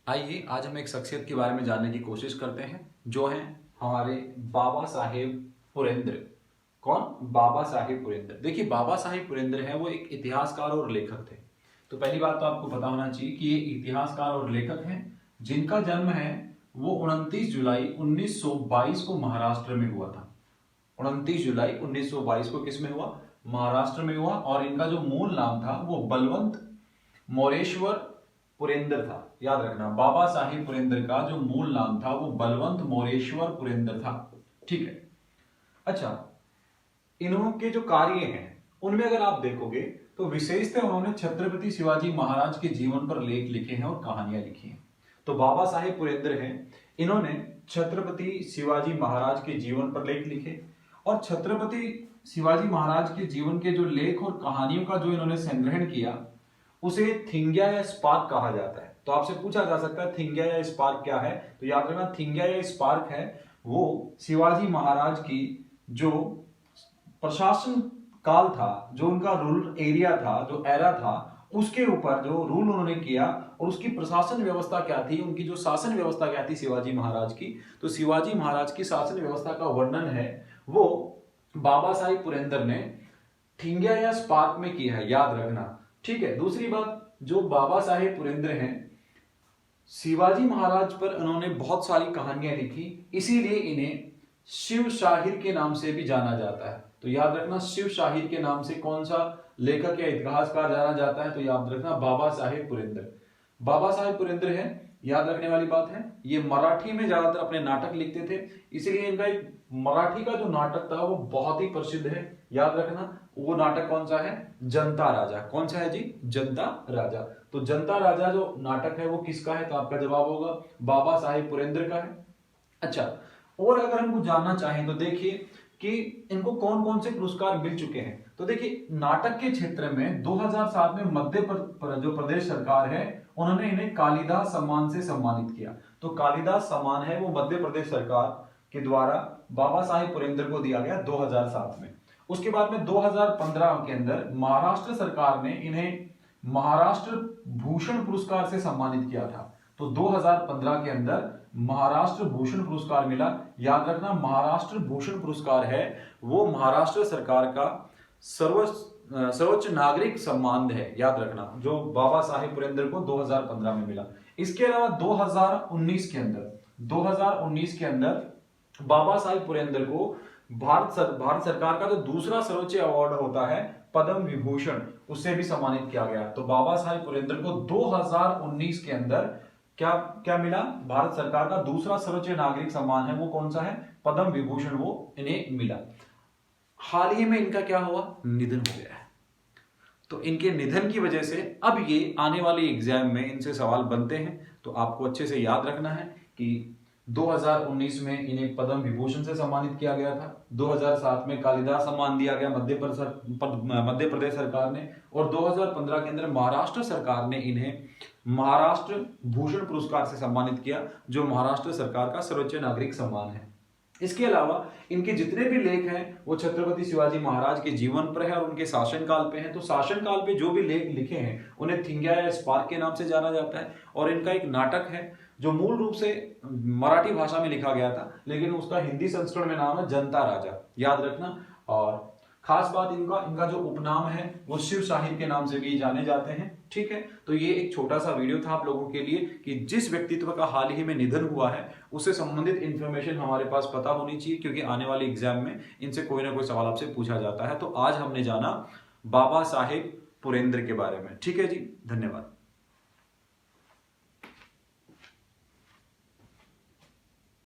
आइए आज हम एक शख्सियत के बारे में जानने की कोशिश करते हैं जो हैं हमारे बाबा साहेब पुरेंद्र। कौन? बाबा साहेब पुरेंद्र। देखिए बाबा साहेब पुरेंद्र है वो एक इतिहासकार और लेखक थे। तो पहली बात तो आपको पता होना चाहिए कि ये इतिहासकार और लेखक हैं जिनका जन्म है वो 29 जुलाई 1922 को महाराष्ट्र में हुआ था। 29 जुलाई 1922 को किस में हुआ? महाराष्ट्र में हुआ। और इनका जो मूल नाम था वो बलवंत मोरेश्वर पुरेंद्र था। याद रखना, बाबा साहेब पुरेंद्र का जो मूल नाम था वो बलवंत मोरेश्वर पुरेंद्र था। ठीक है। अच्छा, इनके जो कार्य हैं उनमें अगर आप देखोगे तो विशेषतः उन्होंने छत्रपति शिवाजी महाराज के जीवन पर लेख लिखे हैं और कहानियां लिखी हैं। तो बाबा साहेब पुरेंद्र हैं, इन्होंने छत्रपति शिवाजी महाराज के जीवन पर लेख लिखे और छत्रपति शिवाजी महाराज के जीवन के जो लेख और कहानियों का जो इन्होंने संग्रहण किया उसे थिंग्या या स्पार्क कहा जाता है। तो आपसे पूछा जा सकता है थिंग्या या स्पार्क क्या है? तो याद रखना, थिंग्या या स्पार्क है वो शिवाजी महाराज की जो प्रशासन काल था, जो उनका रूरल एरिया था, जो एरा था, उसके ऊपर जो रूल उन्होंने किया और उसकी प्रशासन व्यवस्था क्या थी, उनकी जो शासन व्यवस्था क्या थी शिवाजी महाराज की। तो शिवाजी महाराज की शासन व्यवस्था का वर्णन है वो बाबा साहिब पुरेंद्र ने थिंग्या या स्पार्क में किया है। याद रखना। ठीक है। दूसरी बात, जो बाबा साहेब पुरेंद्र हैं शिवाजी महाराज पर उन्होंने बहुत सारी कहानियां लिखी, इसीलिए इन्हें शिव शाहिर के नाम से भी जाना जाता है। तो याद रखना, शिव शाहिर के नाम से कौन सा लेखक या इतिहासकार जाना जाता है? तो याद रखना, बाबा साहेब पुरेंद्र। बाबा साहेब पुरेंद्र है, याद रखने वाली बात है, ये मराठी में ज्यादातर अपने नाटक लिखते थे, इसीलिए इनका एक मराठी का जो नाटक था वो बहुत ही प्रसिद्ध है। याद रखना, वो नाटक कौन सा है? जनता राजा। कौन सा है जी? जनता राजा। तो जनता राजा जो नाटक है वो किसका है? तो आपका जवाब होगा बाबा साहेब पुरेंद्र का है। अच्छा, और अगर हम कुछ जानना चाहें तो देखिए कि इनको कौन कौन से पुरस्कार मिल चुके हैं। तो देखिए नाटक के क्षेत्र में 2007 में जो प्रदेश सरकार है उन्होंने इन्हें कालिदास सम्मान से सम्मानित किया। तो कालिदास सम्मान है वो मध्य प्रदेश सरकार के द्वारा बाबा साहेब पुरेंद्र को दिया गया 2007 में। उसके बाद में 2015 के अंदर महाराष्ट्र सरकार ने इन्हें महाराष्ट्र भूषण पुरस्कार से सम्मानित किया था। तो 2015 के अंदर महाराष्ट्र भूषण पुरस्कार मिला। याद रखना, महाराष्ट्र भूषण पुरस्कार है वो महाराष्ट्र सरकार का सर्वोच्च नागरिक सम्मान है। याद रखना, जो बाबा साहेब पुरेंद्र को 2015 में मिला। इसके अलावा 2019 के अंदर बाबा साहेब पुरेंद्र को भारत सरकार का जो दूसरा सर्वोच्च अवार्ड होता है पद्म विभूषण, उससे भी सम्मानित किया गया। तो बाबा साहेब पुरेंद्र को 2019 के अंदर क्या क्या मिला? भारत सरकार का दूसरा सर्वोच्च नागरिक सम्मान है वो कौन सा है? पद्म विभूषण वो इन्हें मिला। हाल ही में इनका क्या हुआ? निधन हो गया है। तो इनके निधन की वजह से अब ये आने वाले एग्जाम में इनसे सवाल बनते हैं। तो आपको अच्छे से याद रखना है कि 2019 में इन्हें पद्म विभूषण से सम्मानित किया गया था, 2007 में कालिदास सम्मान दिया गया मध्य प्रदेश सरकार ने, और 2015 के अंदर महाराष्ट्र सरकार ने इन्हें महाराष्ट्र भूषण पुरस्कार से सम्मानित किया, जो महाराष्ट्र सरकार का सर्वोच्च नागरिक सम्मान है। इसके अलावा इनके जितने भी लेख हैं वो छत्रपति शिवाजी महाराज के जीवन पर है और उनके शासनकाल पे हैं। तो शासनकाल पे जो भी लेख लिखे हैं उन्हें थिंग्या या स्पार्क के नाम से जाना जाता है। और इनका एक नाटक है जो मूल रूप से मराठी भाषा में लिखा गया था, लेकिन उसका हिंदी संस्करण में नाम है जनता राजा। याद रखना। और खास बात, इनका जो उपनाम है वो शिव शाहिर के नाम से भी जाने जाते हैं। ठीक है। तो ये एक छोटा सा वीडियो था आप लोगों के लिए कि जिस व्यक्तित्व का हाल ही में निधन हुआ है उससे संबंधित इंफॉर्मेशन हमारे पास पता होनी चाहिए, क्योंकि आने वाले एग्जाम में इनसे कोई ना कोई सवाल आपसे पूछा जाता है। तो आज हमने जाना बाबा साहेब पुरेंद्र के बारे में। ठीक है जी, धन्यवाद।